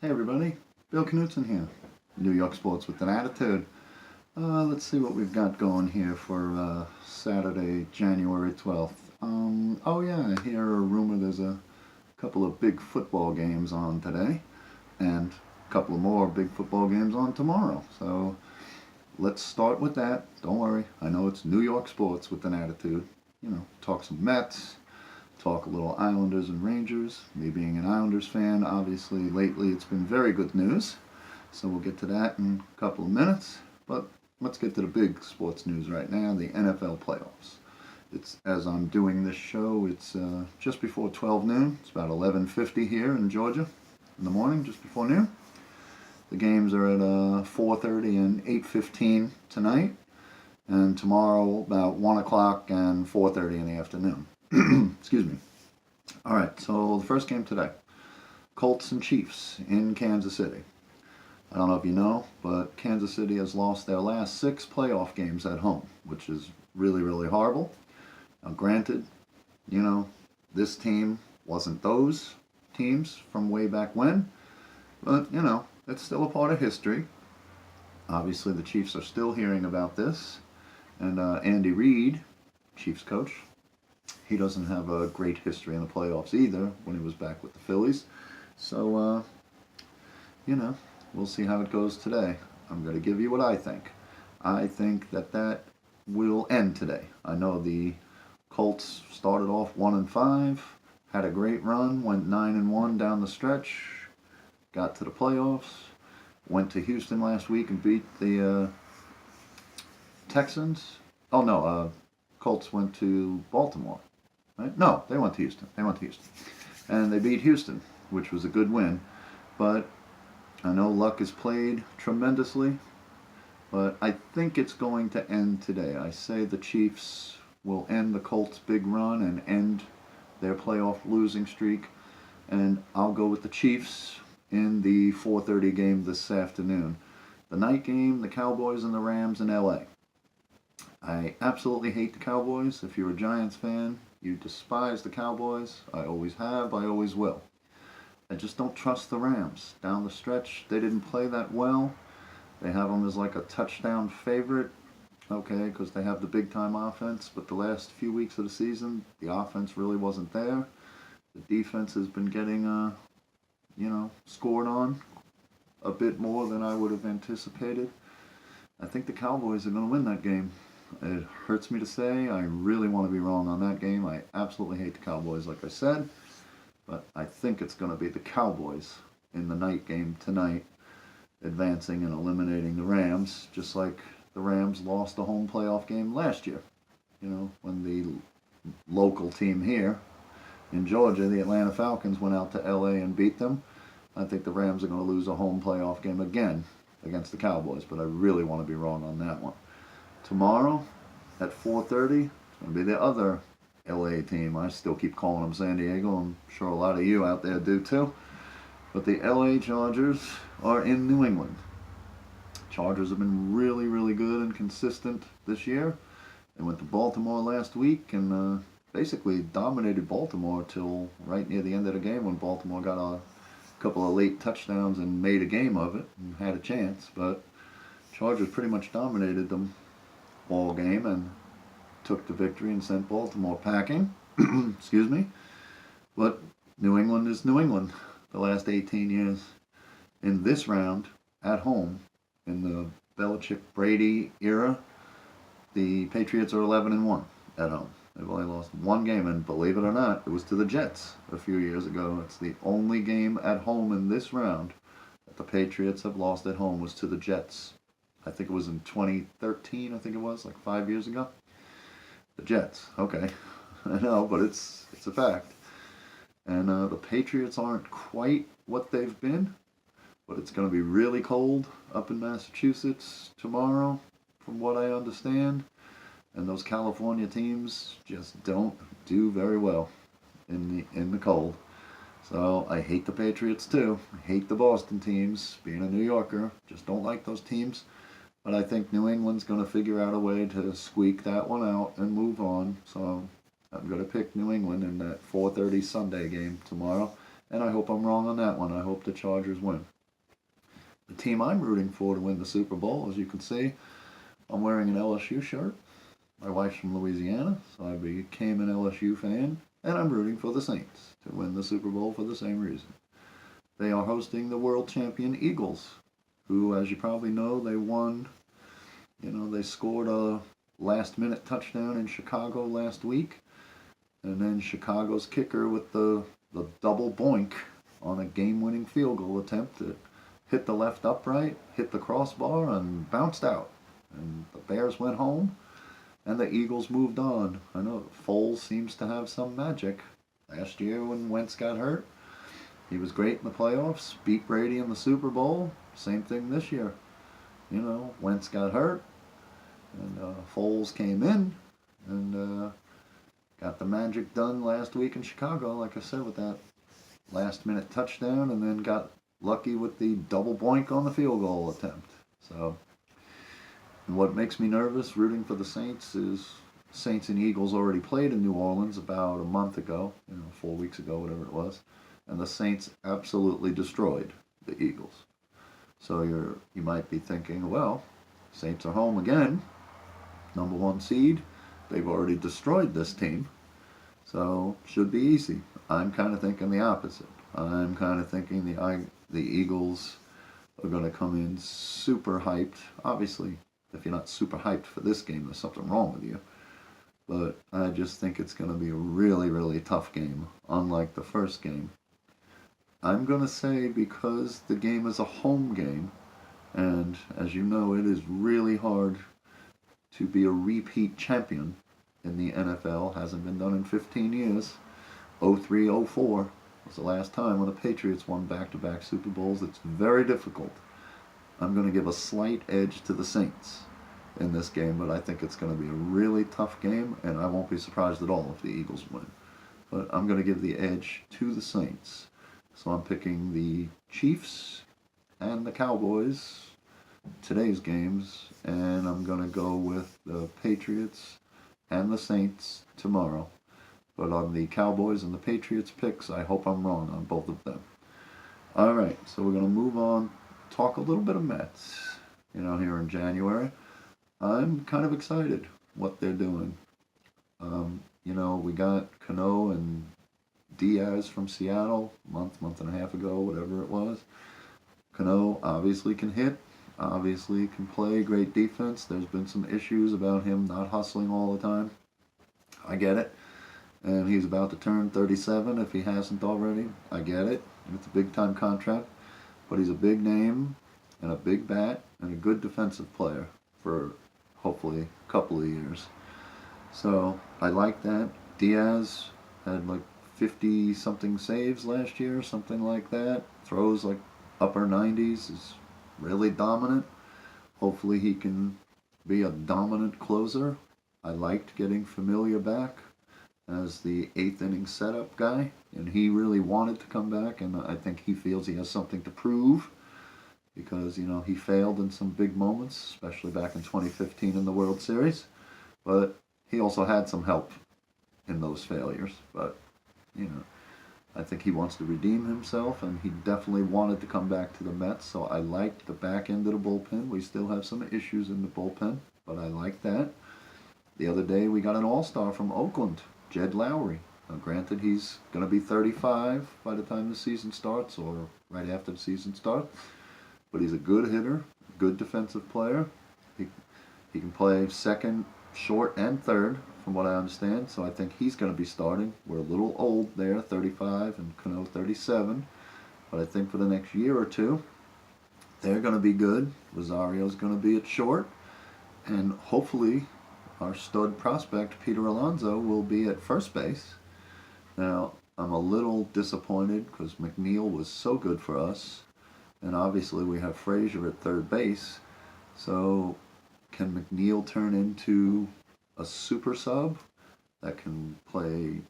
Hey everybody, Bill Knutson here, New York Sports with an Attitude. Let's see what we've got going here for Saturday, January 12th. Oh yeah, I hear a rumor there's a couple of big football games on today, and a couple of more big football games on tomorrow. So let's start with that. Don't worry, I know it's New York Sports with an Attitude. Talk some Mets, talk a little Islanders and Rangers. Me being an Islanders fan, obviously lately it's been very good news. So we'll get to that in a couple of minutes. But let's get to the big sports news right now, the NFL playoffs. It's as I'm doing this show, it's just before 12 noon. It's about 11:50 here in Georgia in the morning, just before noon. The games are at 4:30 and 8:15 tonight, and tomorrow about 1 o'clock and 4:30 in the afternoon. Excuse me. All right, so the first game today, Colts and Chiefs in Kansas City. I don't know if you know, but Kansas City has lost their last 6 playoff games at home, which is really, really horrible. Now, granted, this team wasn't those teams from way back when, but, it's still a part of history. Obviously, the Chiefs are still hearing about this, and Andy Reid, Chiefs coach, he doesn't have a great history in the playoffs either when he was back with the Phillies. So, we'll see how it goes today. I'm going to give you what I think. I think that will end today. I know the Colts started off 1-5, had a great run, went 9-1 down the stretch, got to the playoffs, went to Houston last week and beat the Texans. Oh no, Colts went to Baltimore. Right? No, they went to Houston. And they beat Houston, which was a good win. But I know luck has played tremendously, but I think it's going to end today. I say the Chiefs will end the Colts' big run and end their playoff losing streak, and I'll go with the Chiefs in the 4:30 game this afternoon. The night game, the Cowboys and the Rams in LA. I absolutely hate the Cowboys. If you're a Giants fan, you despise the Cowboys. I always have, I always will. I just don't trust the Rams. Down the stretch, they didn't play that well. They have them as like a touchdown favorite, okay, because they have the big-time offense. But the last few weeks of the season, the offense really wasn't there. The defense has been getting, scored on a bit more than I would have anticipated. I think the Cowboys are going to win that game. It hurts me to say. I really want to be wrong on that game. I absolutely hate the Cowboys, like I said. But I think it's going to be the Cowboys in the night game tonight, advancing and eliminating the Rams, just like the Rams lost the home playoff game last year. When the local team here in Georgia, the Atlanta Falcons, went out to LA and beat them. I think the Rams are going to lose a home playoff game again against the Cowboys, but I really want to be wrong on that one. Tomorrow at 4:30, it's going to be the other LA team. I still keep calling them San Diego. I'm sure a lot of you out there do too. But the LA Chargers are in New England. Chargers have been really, really good and consistent this year. They went to Baltimore last week and basically dominated Baltimore till right near the end of the game when Baltimore got a couple of late touchdowns and made a game of it and had a chance. But Chargers pretty much dominated them all game and took the victory and sent Baltimore packing. Excuse me. But New England is New England the last 18 years. In this round, at home, in the Belichick-Brady era, the Patriots are 11-1 at home. They've only lost one game, and believe it or not, it was to the Jets a few years ago. It's the only game at home in this round that the Patriots have lost at home was to the Jets. I think it was in 2013, like 5 years ago. The Jets, okay. I know, but it's a fact. And the Patriots aren't quite what they've been, but it's going to be really cold up in Massachusetts tomorrow, from what I understand. And those California teams just don't do very well in the cold. So I hate the Patriots too. I hate the Boston teams. Being a New Yorker, just don't like those teams. But I think New England's going to figure out a way to squeak that one out and move on. So I'm going to pick New England in that 4:30 Sunday game tomorrow. and I hope I'm wrong on that one. I hope the Chargers win. The team I'm rooting for to win the Super Bowl, as you can see, I'm wearing an LSU shirt. My wife's from Louisiana, so I became an LSU fan, and I'm rooting for the Saints to win the Super Bowl for the same reason. They are hosting the world champion Eagles, who, as you probably know, they won. They scored a last-minute touchdown in Chicago last week, and then Chicago's kicker with the double boink on a game-winning field goal attempt that hit the left upright, hit the crossbar, and bounced out. And the Bears went home, and the Eagles moved on. I know Foles seems to have some magic. Last year when Wentz got hurt, he was great in the playoffs, beat Brady in the Super Bowl. Same thing this year. Wentz got hurt, and Foles came in and got the magic done last week in Chicago, like I said, with that last-minute touchdown, and then got lucky with the double boink on the field goal attempt. So, and what makes me nervous rooting for the Saints is Saints and Eagles already played in New Orleans about a month ago, 4 weeks ago, whatever it was, and the Saints absolutely destroyed the Eagles. So you might be thinking, well, Saints are home again, number 1 seed. They've already destroyed this team, so should be easy. I'm kind of thinking the opposite. I'm kind of thinking the Eagles are going to come in super hyped. Obviously, if you're not super hyped for this game, there's something wrong with you. But I just think it's going to be a really, really tough game, unlike the first game. I'm going to say because the game is a home game, and as you know, it is really hard to be a repeat champion in the NFL. Hasn't been done in 15 years. 03-04 was the last time when the Patriots won back-to-back Super Bowls. It's very difficult. I'm going to give a slight edge to the Saints in this game, but I think it's going to be a really tough game, and I won't be surprised at all if the Eagles win. But I'm going to give the edge to the Saints. So I'm picking the Chiefs and the Cowboys, today's games, and I'm going to go with the Patriots and the Saints tomorrow. But on the Cowboys and the Patriots picks, I hope I'm wrong on both of them. All right, so we're going to move on, talk a little bit of Mets, here in January. I'm kind of excited what they're doing. We got Cano and Diaz from Seattle month and a half ago, whatever it was. Cano obviously can hit, obviously can play great defense. There's been some issues about him not hustling all the time. I get it. And he's about to turn 37 if he hasn't already. I get it. It's a big-time contract. But he's a big name and a big bat and a good defensive player for hopefully a couple of years. So I like that. Diaz had like 50-something saves last year, something like that. Throws like upper 90s, is really dominant. Hopefully he can be a dominant closer. I liked getting Familia back as the 8th inning setup guy, and he really wanted to come back, and I think he feels he has something to prove because, he failed in some big moments, especially back in 2015 in the World Series, but he also had some help in those failures, but, I think he wants to redeem himself, and he definitely wanted to come back to the Mets, so I liked the back end of the bullpen. We still have some issues in the bullpen, but I like that. The other day we got an all-star from Oakland, Jed Lowry. Now, granted, he's going to be 35 by the time the season starts or right after the season starts, but he's a good hitter, good defensive player. He can play second, short, and third, from what I understand, so I think he's going to be starting. We're a little old there, 35, and Cano 37, but I think for the next year or two, they're going to be good. Rosario's going to be at short, and hopefully our stud prospect, Peter Alonso, will be at first base. Now, I'm a little disappointed because McNeil was so good for us, and obviously we have Frazier at third base, so can McNeil turn into a super sub that can play,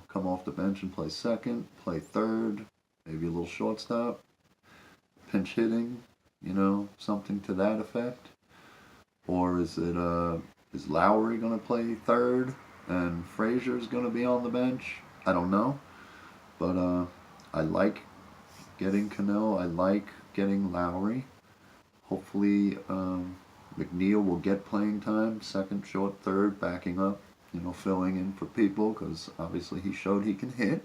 come off the bench and play second, play third, maybe a little shortstop, pinch hitting, something to that effect? Or is Lowry going to play third and Frazier's going to be on the bench? I don't know. But I like getting Cano. I like getting Lowry. Hopefully, McNeil will get playing time, second, short, third, backing up, filling in for people, because obviously he showed he can hit.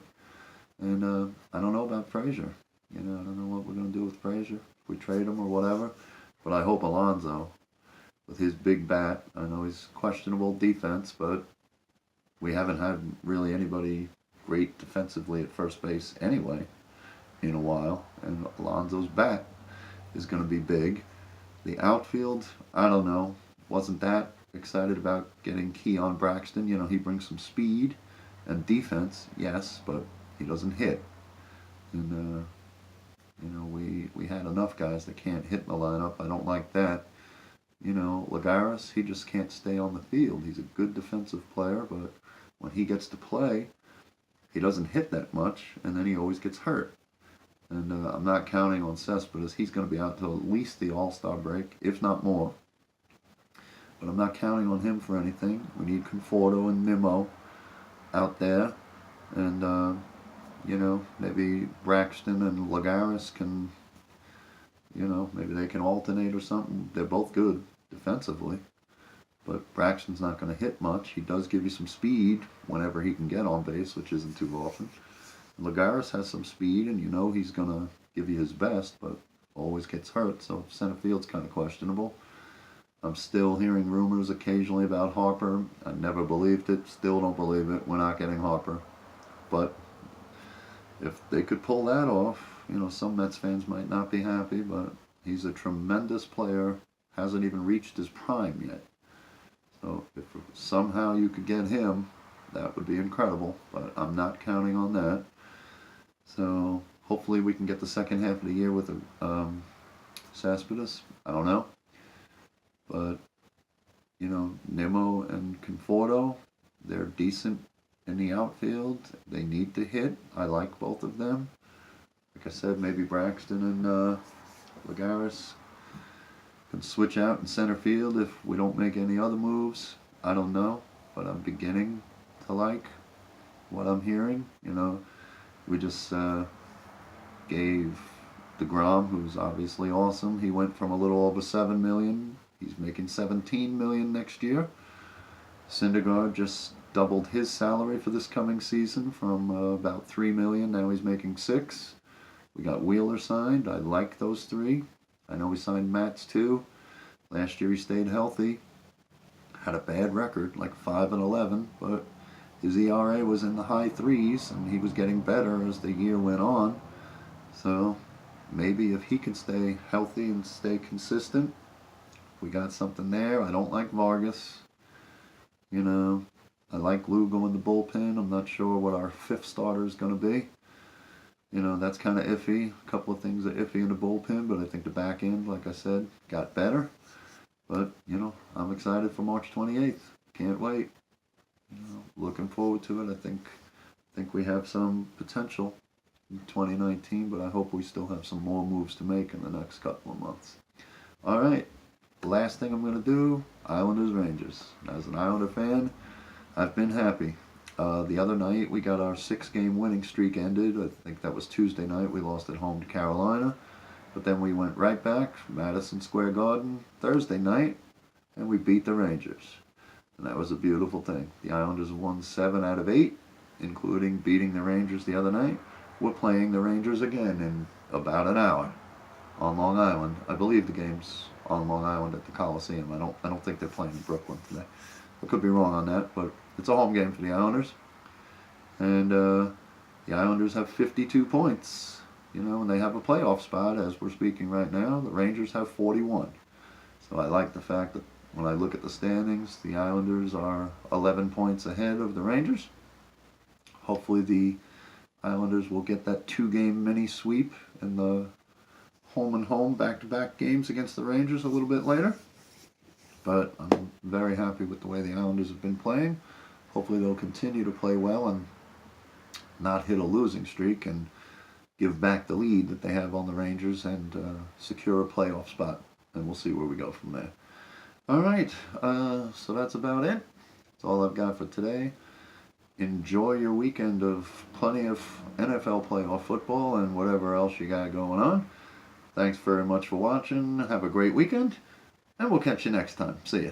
And I don't know about Frazier. I don't know what we're going to do with Frazier, if we trade him or whatever. But I hope Alonso, with his big bat, I know he's questionable defense, but we haven't had really anybody great defensively at first base anyway in a while. And Alonso's bat is going to be big. The outfield, I don't know. Wasn't that excited about getting Keon Braxton. He brings some speed and defense, yes, but he doesn't hit. And, we had enough guys that can't hit in the lineup. I don't like that. Lagares, he just can't stay on the field. He's a good defensive player, but when he gets to play, he doesn't hit that much, and then he always gets hurt. And I'm not counting on Cespedes. He's going to be out till at least the All-Star break, if not more. But I'm not counting on him for anything. We need Conforto and Nimmo out there. And, maybe Braxton and Lagares can, maybe they can alternate or something. They're both good defensively. But Braxton's not going to hit much. He does give you some speed whenever he can get on base, which isn't too often. Lagares has some speed, and he's going to give you his best, but always gets hurt, so center field's kind of questionable. I'm still hearing rumors occasionally about Harper. I never believed it, still don't believe it. We're not getting Harper. But if they could pull that off, some Mets fans might not be happy, but he's a tremendous player, hasn't even reached his prime yet. So if somehow you could get him, that would be incredible, but I'm not counting on that. So hopefully we can get the second half of the year with Cespedes. I don't know. But, Nimmo and Conforto, they're decent in the outfield. They need to hit. I like both of them. Like I said, maybe Braxton and Lagares can switch out in center field if we don't make any other moves. I don't know, but I'm beginning to like what I'm hearing. We just gave DeGrom, who's obviously awesome. He went from a little over $7 million. He's making $17 million next year. Syndergaard just doubled his salary for this coming season from about $3 million. Now he's making $6 million. We got Wheeler signed. I like those three. I know we signed Matz too. Last year he stayed healthy. Had a bad record, like 5-11, but his ERA was in the high threes, and he was getting better as the year went on. So maybe if he can stay healthy and stay consistent, we got something there. I don't like Vargas. I like Lugo in the bullpen. I'm not sure what our fifth starter is going to be. That's kind of iffy. A couple of things are iffy in the bullpen, but I think the back end, like I said, got better. But, I'm excited for March 28th. Can't wait. Looking forward to it. I think we have some potential in 2019, but I hope we still have some more moves to make in the next couple of months. All right. The last thing I'm going to do, Islanders Rangers. As an Islander fan, I've been happy. The other night, we got our 6-game winning streak ended. I think that was Tuesday night. We lost at home to Carolina. But then we went right back, Madison Square Garden, Thursday night, and we beat the Rangers. And that was a beautiful thing. The Islanders won 7 out of 8, including beating the Rangers the other night. We're playing the Rangers again in about an hour on Long Island. I believe the game's on Long Island at the Coliseum. I don't think they're playing in Brooklyn today. I could be wrong on that, but it's a home game for the Islanders. And the Islanders have 52 points, and they have a playoff spot as we're speaking right now. The Rangers have 41. So I like the fact that when I look at the standings, the Islanders are 11 points ahead of the Rangers. Hopefully the Islanders will get that 2-game mini sweep in the home and home back-to-back games against the Rangers a little bit later. But I'm very happy with the way the Islanders have been playing. Hopefully they'll continue to play well and not hit a losing streak and give back the lead that they have on the Rangers and secure a playoff spot. And we'll see where we go from there. All right, so that's about it. That's all I've got for today. enjoy your weekend of plenty of NFL playoff football and whatever else you got going on. Thanks very much for watching. Have a great weekend, and we'll catch you next time. See ya.